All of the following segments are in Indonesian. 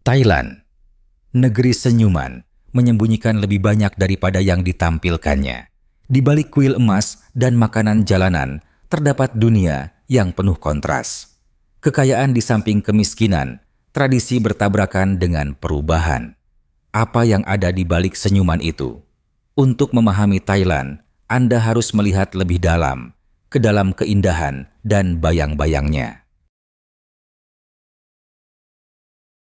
Thailand, negeri senyuman, menyembunyikan lebih banyak daripada yang ditampilkannya. Di balik kuil emas dan makanan jalanan, terdapat dunia yang penuh kontras. Kekayaan di samping kemiskinan, tradisi bertabrakan dengan perubahan. Apa yang ada di balik senyuman itu? Untuk memahami Thailand, Anda harus melihat lebih dalam, ke dalam keindahan dan bayang-bayangnya.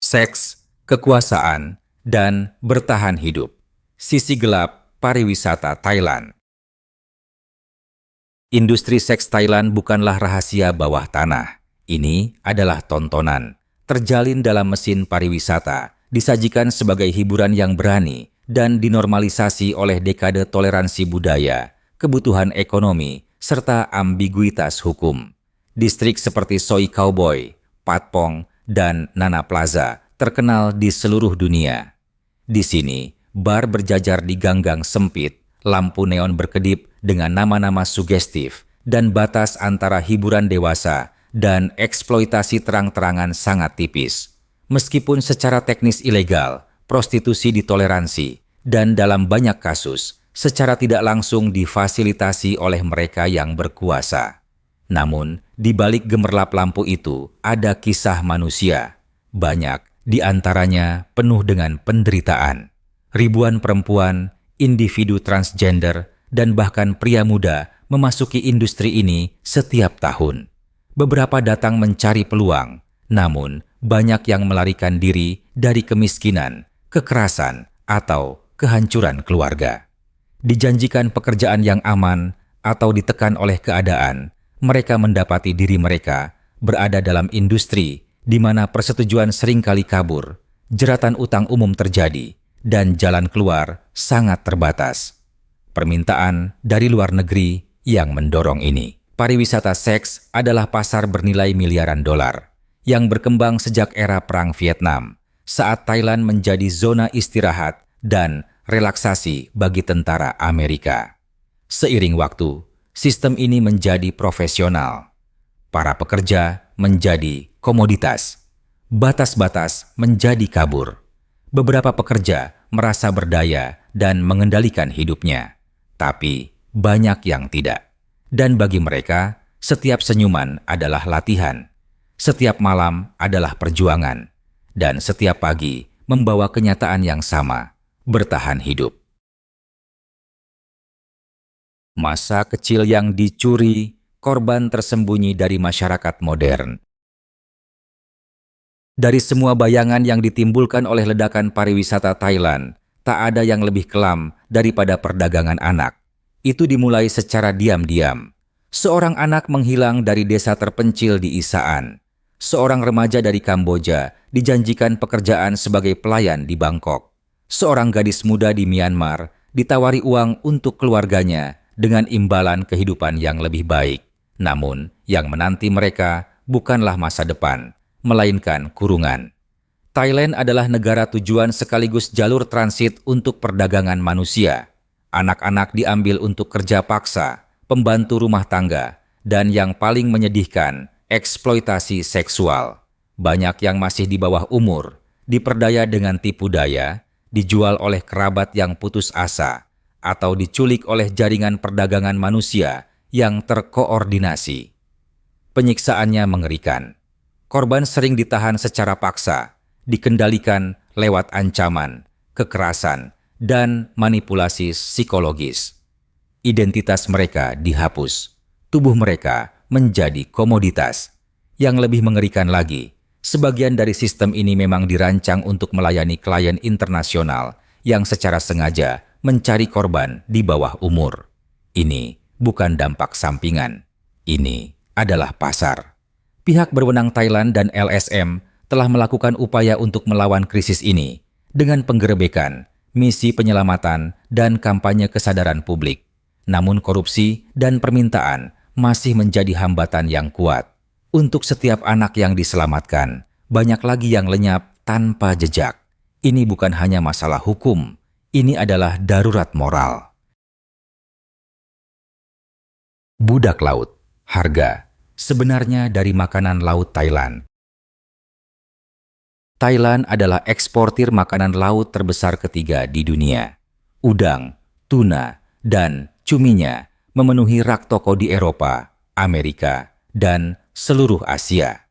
Seks, kekuasaan, dan bertahan hidup. Sisi gelap pariwisata Thailand. Industri seks Thailand bukanlah rahasia bawah tanah. Ini adalah tontonan. Terjalin dalam mesin pariwisata, disajikan sebagai hiburan yang berani, dan dinormalisasi oleh dekade toleransi budaya, kebutuhan ekonomi, serta ambiguitas hukum. Distrik seperti Soi Cowboy, Patpong, dan Nana Plaza terkenal di seluruh dunia. Di sini, bar berjajar di ganggang sempit, lampu neon berkedip dengan nama-nama sugestif, dan batas antara hiburan dewasa dan eksploitasi terang-terangan sangat tipis. Meskipun secara teknis ilegal, prostitusi ditoleransi, dan dalam banyak kasus, secara tidak langsung difasilitasi oleh mereka yang berkuasa. Namun, di balik gemerlap lampu itu ada kisah manusia. Banyak di antaranya penuh dengan penderitaan. Ribuan perempuan, individu transgender, dan bahkan pria muda memasuki industri ini setiap tahun. Beberapa datang mencari peluang, namun banyak yang melarikan diri dari kemiskinan, kekerasan, atau kehancuran keluarga. Dijanjikan pekerjaan yang aman atau ditekan oleh keadaan, mereka mendapati diri mereka berada dalam industri di mana persetujuan seringkali kabur, jeratan utang umum terjadi, dan jalan keluar sangat terbatas. Permintaan dari luar negeri yang mendorong ini. Pariwisata seks adalah pasar bernilai miliaran dolar yang berkembang sejak era Perang Vietnam, saat Thailand menjadi zona istirahat dan relaksasi bagi tentara Amerika. Seiring waktu, sistem ini menjadi profesional. Para pekerja menjadi komoditas. Batas-batas menjadi kabur. Beberapa pekerja merasa berdaya dan mengendalikan hidupnya, tapi banyak yang tidak. Dan bagi mereka, setiap senyuman adalah latihan, setiap malam adalah perjuangan, dan setiap pagi membawa kenyataan yang sama, bertahan hidup. Masa kecil yang dicuri, korban tersembunyi dari masyarakat modern. Dari semua bayangan yang ditimbulkan oleh ledakan pariwisata Thailand, tak ada yang lebih kelam daripada perdagangan anak. Itu dimulai secara diam-diam. Seorang anak menghilang dari desa terpencil di Isaan. Seorang remaja dari Kamboja dijanjikan pekerjaan sebagai pelayan di Bangkok. Seorang gadis muda di Myanmar ditawari uang untuk keluarganya dengan imbalan kehidupan yang lebih baik. Namun, yang menanti mereka bukanlah masa depan, melainkan kurungan. Thailand adalah negara tujuan sekaligus jalur transit untuk perdagangan manusia. Anak-anak diambil untuk kerja paksa, pembantu rumah tangga, dan yang paling menyedihkan, eksploitasi seksual. Banyak yang masih di bawah umur, diperdaya dengan tipu daya, dijual oleh kerabat yang putus asa, atau diculik oleh jaringan perdagangan manusia yang terkoordinasi. Penyiksaannya mengerikan. Korban sering ditahan secara paksa, dikendalikan lewat ancaman, kekerasan, dan manipulasi psikologis. Identitas mereka dihapus, tubuh mereka menjadi komoditas. Yang lebih mengerikan lagi, sebagian dari sistem ini memang dirancang untuk melayani klien internasional yang secara sengaja mencari korban di bawah umur. Ini bukan dampak sampingan, ini adalah pasar. Pihak berwenang Thailand dan LSM telah melakukan upaya untuk melawan krisis ini dengan penggerebekan, misi penyelamatan, dan kampanye kesadaran publik. Namun korupsi dan permintaan masih menjadi hambatan yang kuat. Untuk setiap anak yang diselamatkan, banyak lagi yang lenyap tanpa jejak. Ini bukan hanya masalah hukum, ini adalah darurat moral. Budak laut, harga sebenarnya dari makanan laut Thailand. Thailand adalah eksportir makanan laut terbesar ketiga di dunia. Udang, tuna, dan cuminya memenuhi rak toko di Eropa, Amerika, dan seluruh Asia.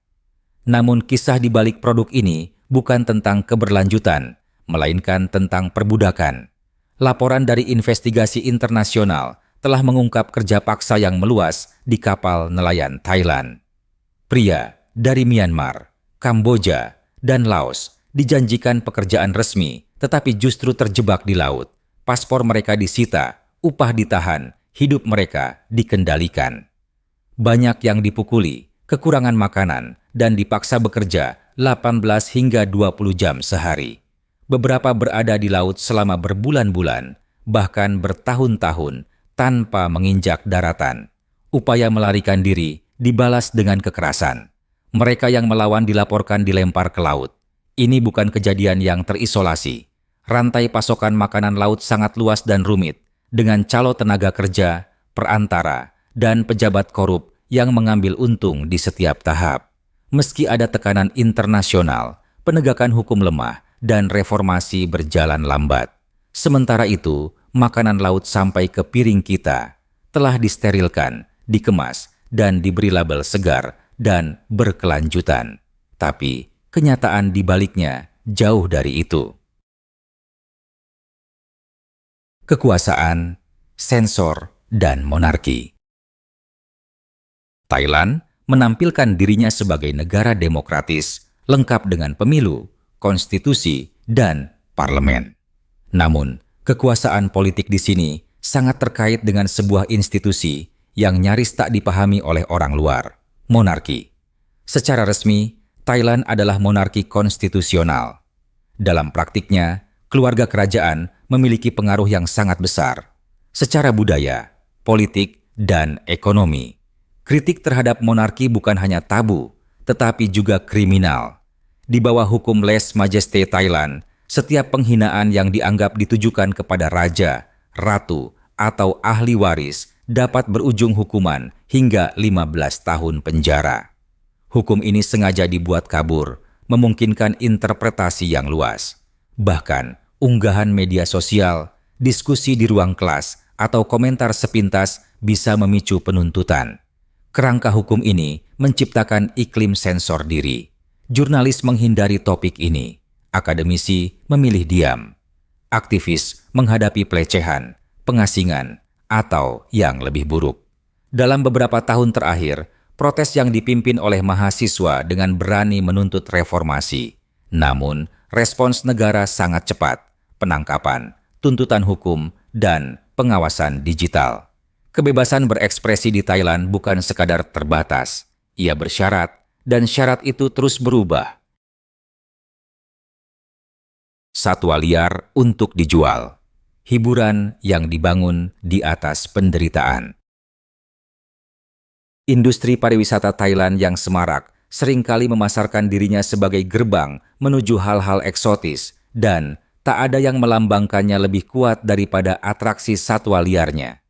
Namun kisah di balik produk ini bukan tentang keberlanjutan, melainkan tentang perbudakan. Laporan dari investigasi internasional telah mengungkap kerja paksa yang meluas di kapal nelayan Thailand. Pria dari Myanmar, Kamboja, dan Laos dijanjikan pekerjaan resmi tetapi justru terjebak di laut. Paspor mereka disita, upah ditahan, hidup mereka dikendalikan. Banyak yang dipukuli, kekurangan makanan, dan dipaksa bekerja 18 hingga 20 jam sehari. Beberapa berada di laut selama berbulan-bulan, bahkan bertahun-tahun, tanpa menginjak daratan. Upaya melarikan diri dibalas dengan kekerasan. Mereka yang melawan dilaporkan dilempar ke laut. Ini bukan kejadian yang terisolasi. Rantai pasokan makanan laut sangat luas dan rumit, dengan calo tenaga kerja, perantara, dan pejabat korup yang mengambil untung di setiap tahap. Meski ada tekanan internasional, penegakan hukum lemah, dan reformasi berjalan lambat. Sementara itu, makanan laut sampai ke piring kita telah disterilkan, dikemas, dan diberi label segar dan berkelanjutan. Tapi, kenyataan di baliknya jauh dari itu. Kekuasaan, sensor, dan monarki. Thailand menampilkan dirinya sebagai negara demokratis, lengkap dengan pemilu, konstitusi, dan parlemen. Namun, kekuasaan politik di sini sangat terkait dengan sebuah institusi yang nyaris tak dipahami oleh orang luar, monarki. Secara resmi, Thailand adalah monarki konstitusional. Dalam praktiknya, keluarga kerajaan memiliki pengaruh yang sangat besar secara budaya, politik, dan ekonomi. Kritik terhadap monarki bukan hanya tabu, tetapi juga kriminal. Di bawah hukum lèse majesté Thailand, setiap penghinaan yang dianggap ditujukan kepada raja, ratu, atau ahli waris dapat berujung hukuman hingga 15 tahun penjara. Hukum ini sengaja dibuat kabur, memungkinkan interpretasi yang luas. Bahkan, unggahan media sosial, diskusi di ruang kelas, atau komentar sepintas bisa memicu penuntutan. Kerangka hukum ini menciptakan iklim sensor diri. Jurnalis menghindari topik ini. Akademisi memilih diam. Aktivis menghadapi pelecehan, pengasingan, atau yang lebih buruk. Dalam beberapa tahun terakhir, protes yang dipimpin oleh mahasiswa dengan berani menuntut reformasi. Namun, respons negara sangat cepat. Penangkapan, tuntutan hukum, dan pengawasan digital. Kebebasan berekspresi di Thailand bukan sekadar terbatas. Ia bersyarat, dan syarat itu terus berubah. Satwa liar untuk dijual. Hiburan yang dibangun di atas penderitaan. Industri pariwisata Thailand yang semarak seringkali memasarkan dirinya sebagai gerbang menuju hal-hal eksotis dan tak ada yang melambangkannya lebih kuat daripada atraksi satwa liarnya.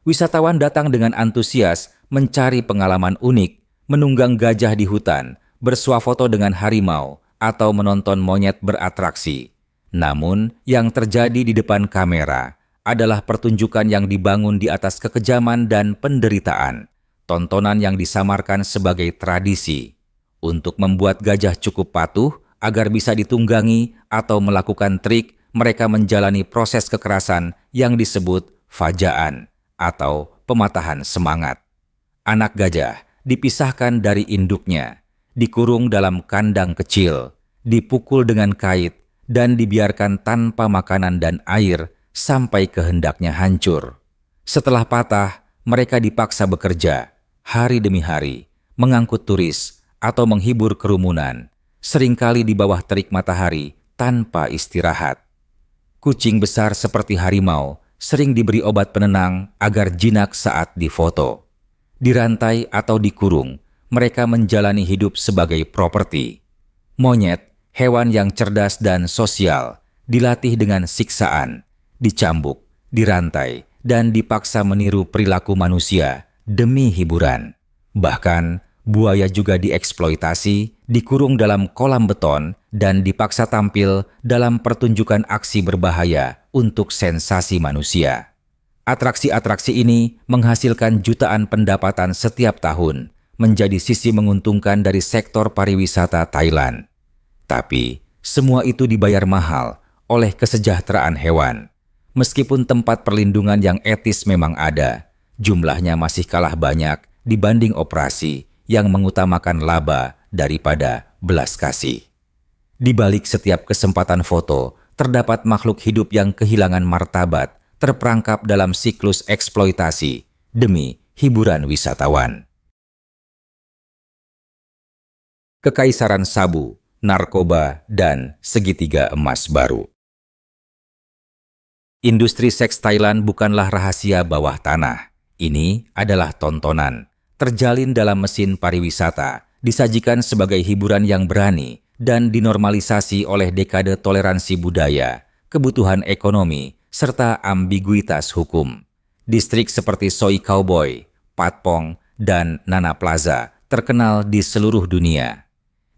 Wisatawan datang dengan antusias mencari pengalaman unik, menunggang gajah di hutan, bersuah foto dengan harimau, atau menonton monyet beratraksi. Namun, yang terjadi di depan kamera adalah pertunjukan yang dibangun di atas kekejaman dan penderitaan. Tontonan yang disamarkan sebagai tradisi. Untuk membuat gajah cukup patuh agar bisa ditunggangi atau melakukan trik, mereka menjalani proses kekerasan yang disebut fajaan atau pematahan semangat. Anak gajah dipisahkan dari induknya, dikurung dalam kandang kecil, dipukul dengan kait, dan dibiarkan tanpa makanan dan air sampai kehendaknya hancur. Setelah patah, mereka dipaksa bekerja, hari demi hari, mengangkut turis, atau menghibur kerumunan, seringkali di bawah terik matahari tanpa istirahat. Kucing besar seperti harimau sering diberi obat penenang agar jinak saat difoto. Dirantai atau dikurung, mereka menjalani hidup sebagai properti. Monyet, hewan yang cerdas dan sosial, dilatih dengan siksaan, dicambuk, dirantai, dan dipaksa meniru perilaku manusia demi hiburan. Bahkan, buaya juga dieksploitasi, dikurung dalam kolam beton, dan dipaksa tampil dalam pertunjukan aksi berbahaya untuk sensasi manusia. Atraksi-atraksi ini menghasilkan jutaan pendapatan setiap tahun, menjadi sisi menguntungkan dari sektor pariwisata Thailand. Tapi, semua itu dibayar mahal oleh kesejahteraan hewan. Meskipun tempat perlindungan yang etis memang ada, jumlahnya masih kalah banyak dibanding operasi yang mengutamakan laba daripada belas kasih. Di balik setiap kesempatan foto, terdapat makhluk hidup yang kehilangan martabat, terperangkap dalam siklus eksploitasi demi hiburan wisatawan. Kekaisaran sabu, narkoba, dan segitiga emas baru. Industri seks Thailand bukanlah rahasia bawah tanah. Ini adalah tontonan. Terjalin dalam mesin pariwisata, disajikan sebagai hiburan yang berani, dan dinormalisasi oleh dekade toleransi budaya, kebutuhan ekonomi, serta ambiguitas hukum. Distrik seperti Soi Cowboy, Patpong, dan Nana Plaza terkenal di seluruh dunia.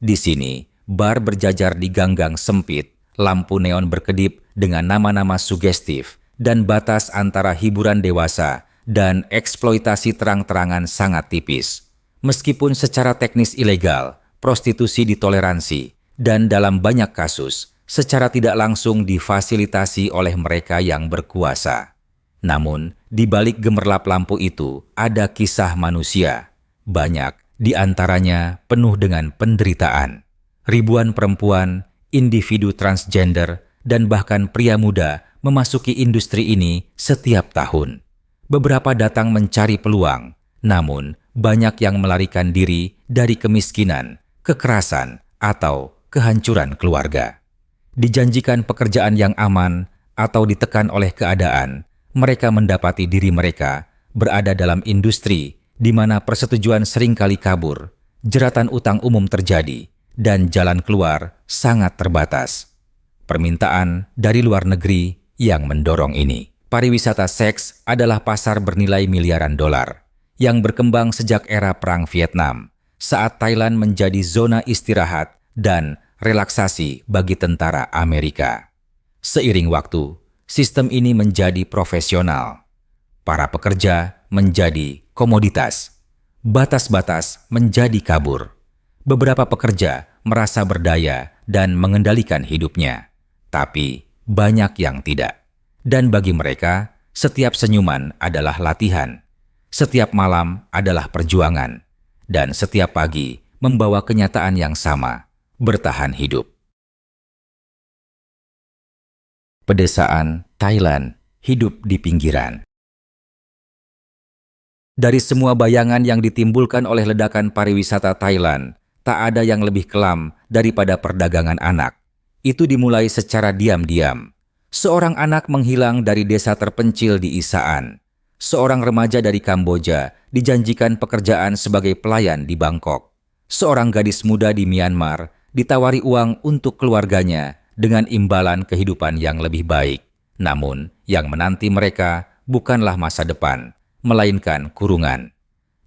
Di sini, bar berjajar di ganggang sempit, lampu neon berkedip dengan nama-nama sugestif, dan batas antara hiburan dewasa dan eksploitasi terang-terangan sangat tipis. Meskipun secara teknis ilegal, prostitusi ditoleransi, dan dalam banyak kasus, secara tidak langsung difasilitasi oleh mereka yang berkuasa. Namun, di balik gemerlap lampu itu ada kisah manusia. Banyak di antaranya penuh dengan penderitaan. Ribuan perempuan, individu transgender, dan bahkan pria muda memasuki industri ini setiap tahun. Beberapa datang mencari peluang, namun banyak yang melarikan diri dari kemiskinan, kekerasan, atau kehancuran keluarga. Dijanjikan pekerjaan yang aman atau ditekan oleh keadaan, mereka mendapati diri mereka berada dalam industri di mana persetujuan seringkali kabur, jeratan utang umum terjadi, dan jalan keluar sangat terbatas. Permintaan dari luar negeri yang mendorong ini. Pariwisata seks adalah pasar bernilai miliaran dolar yang berkembang sejak era Perang Vietnam, saat Thailand menjadi zona istirahat dan relaksasi bagi tentara Amerika. Seiring waktu, sistem ini menjadi profesional. Para pekerja menjadi komoditas. Batas-batas menjadi kabur. Beberapa pekerja merasa berdaya dan mengendalikan hidupnya. Tapi banyak yang tidak. Dan bagi mereka, setiap senyuman adalah latihan. Setiap malam adalah perjuangan. Dan setiap pagi membawa kenyataan yang sama. Bertahan hidup. Pedesaan Thailand, hidup di pinggiran. Dari semua bayangan yang ditimbulkan oleh ledakan pariwisata Thailand, tak ada yang lebih kelam daripada perdagangan anak. Itu dimulai secara diam-diam. Seorang anak menghilang dari desa terpencil di Isaan. Seorang remaja dari Kamboja dijanjikan pekerjaan sebagai pelayan di Bangkok. Seorang gadis muda di Myanmar ditawari uang untuk keluarganya dengan imbalan kehidupan yang lebih baik. Namun, yang menanti mereka bukanlah masa depan, melainkan kurungan.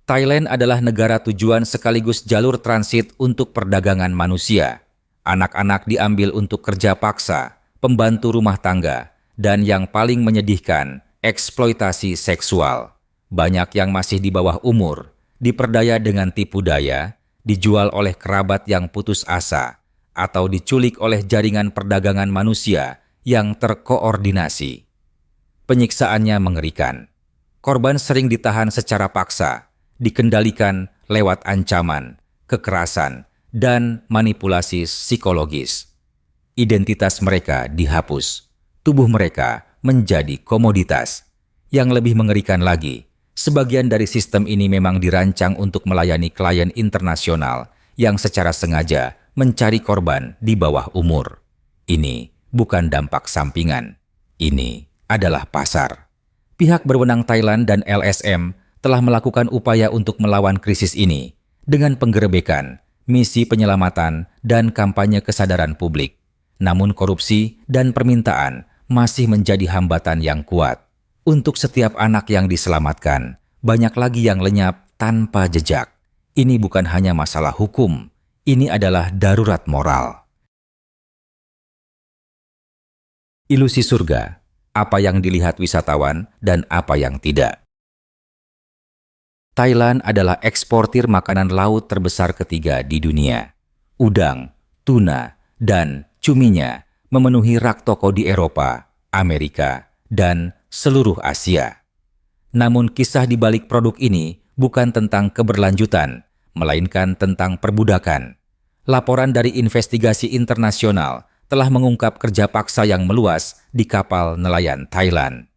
Thailand adalah negara tujuan sekaligus jalur transit untuk perdagangan manusia. Anak-anak diambil untuk kerja paksa, pembantu rumah tangga, dan yang paling menyedihkan, eksploitasi seksual. Banyak yang masih di bawah umur, diperdaya dengan tipu daya, dijual oleh kerabat yang putus asa, atau diculik oleh jaringan perdagangan manusia yang terkoordinasi. Penyiksaannya mengerikan. Korban sering ditahan secara paksa, dikendalikan lewat ancaman, kekerasan, dan manipulasi psikologis. Identitas mereka dihapus, tubuh mereka menjadi komoditas. Yang lebih mengerikan lagi, sebagian dari sistem ini memang dirancang untuk melayani klien internasional yang secara sengaja mencari korban di bawah umur. Ini bukan dampak sampingan. Ini adalah pasar. Pihak berwenang Thailand dan LSM telah melakukan upaya untuk melawan krisis ini dengan penggerebekan, misi penyelamatan, dan kampanye kesadaran publik. Namun korupsi dan permintaan masih menjadi hambatan yang kuat. Untuk setiap anak yang diselamatkan, banyak lagi yang lenyap tanpa jejak. Ini bukan hanya masalah hukum, ini adalah darurat moral. Ilusi surga, apa yang dilihat wisatawan dan apa yang tidak. Thailand adalah eksportir makanan laut terbesar ketiga di dunia. Udang, tuna, dan cuminya memenuhi rak toko di Eropa, Amerika, dan seluruh Asia. Namun kisah di balik produk ini bukan tentang keberlanjutan, melainkan tentang perbudakan. Laporan dari investigasi internasional telah mengungkap kerja paksa yang meluas di kapal nelayan Thailand.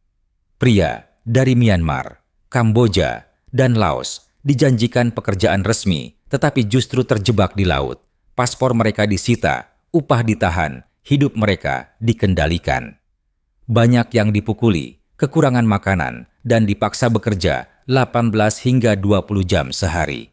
Pria dari Myanmar, Kamboja, dan Laos dijanjikan pekerjaan resmi, tetapi justru terjebak di laut. Paspor mereka disita, upah ditahan, hidup mereka dikendalikan. Banyak yang dipukuli, kekurangan makanan, dan dipaksa bekerja 18 hingga 20 jam sehari.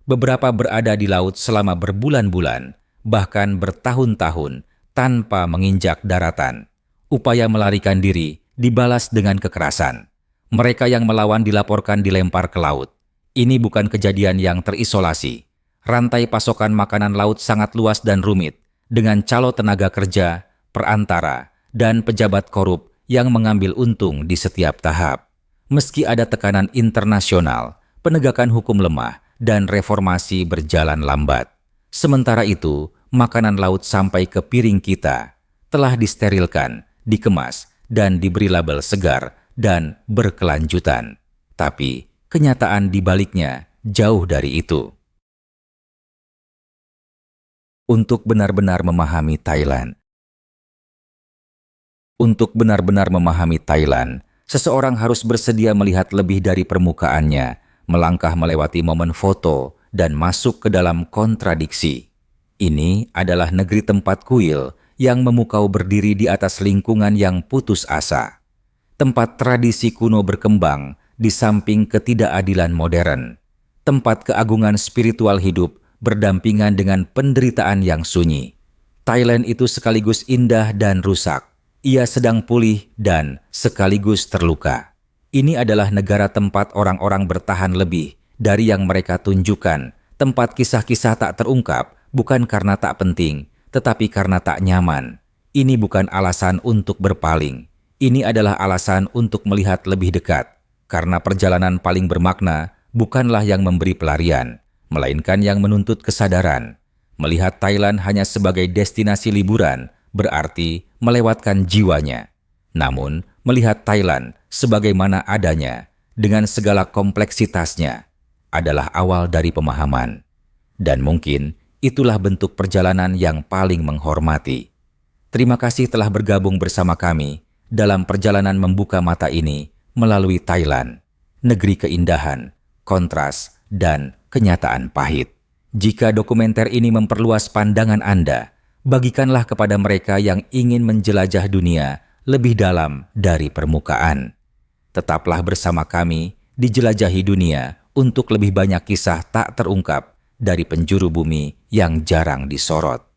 Beberapa berada di laut selama berbulan-bulan, bahkan bertahun-tahun, tanpa menginjak daratan. Upaya melarikan diri dibalas dengan kekerasan. Mereka yang melawan dilaporkan dilempar ke laut. Ini bukan kejadian yang terisolasi. Rantai pasokan makanan laut sangat luas dan rumit, dengan calo tenaga kerja, perantara, dan pejabat korup yang mengambil untung di setiap tahap. Meski ada tekanan internasional, penegakan hukum lemah, dan reformasi berjalan lambat. Sementara itu, makanan laut sampai ke piring kita telah disterilkan, dikemas, dan diberi label segar dan berkelanjutan. Tapi, kenyataan di baliknya jauh dari itu. Untuk benar-benar memahami Thailand. Untuk benar-benar memahami Thailand, seseorang harus bersedia melihat lebih dari permukaannya, melangkah melewati momen foto, dan masuk ke dalam kontradiksi. Ini adalah negeri tempat kuil yang memukau berdiri di atas lingkungan yang putus asa. Tempat tradisi kuno berkembang di samping ketidakadilan modern. Tempat keagungan spiritual hidup berdampingan dengan penderitaan yang sunyi. Thailand itu sekaligus indah dan rusak. Ia sedang pulih dan sekaligus terluka. Ini adalah negara tempat orang-orang bertahan lebih dari yang mereka tunjukkan. Tempat kisah-kisah tak terungkap, bukan karena tak penting, tetapi karena tak nyaman. Ini bukan alasan untuk berpaling. Ini adalah alasan untuk melihat lebih dekat. Karena perjalanan paling bermakna bukanlah yang memberi pelarian, melainkan yang menuntut kesadaran. Melihat Thailand hanya sebagai destinasi liburan berarti melewatkan jiwanya. Namun, melihat Thailand sebagaimana adanya, dengan segala kompleksitasnya, adalah awal dari pemahaman. Dan mungkin itulah bentuk perjalanan yang paling menghormati. Terima kasih telah bergabung bersama kami dalam perjalanan membuka mata ini melalui Thailand, negeri keindahan, kontras, dan kenyataan pahit. Jika dokumenter ini memperluas pandangan Anda, bagikanlah kepada mereka yang ingin menjelajah dunia lebih dalam dari permukaan. Tetaplah bersama kami di Jelajahi Dunia untuk lebih banyak kisah tak terungkap dari penjuru bumi yang jarang disorot.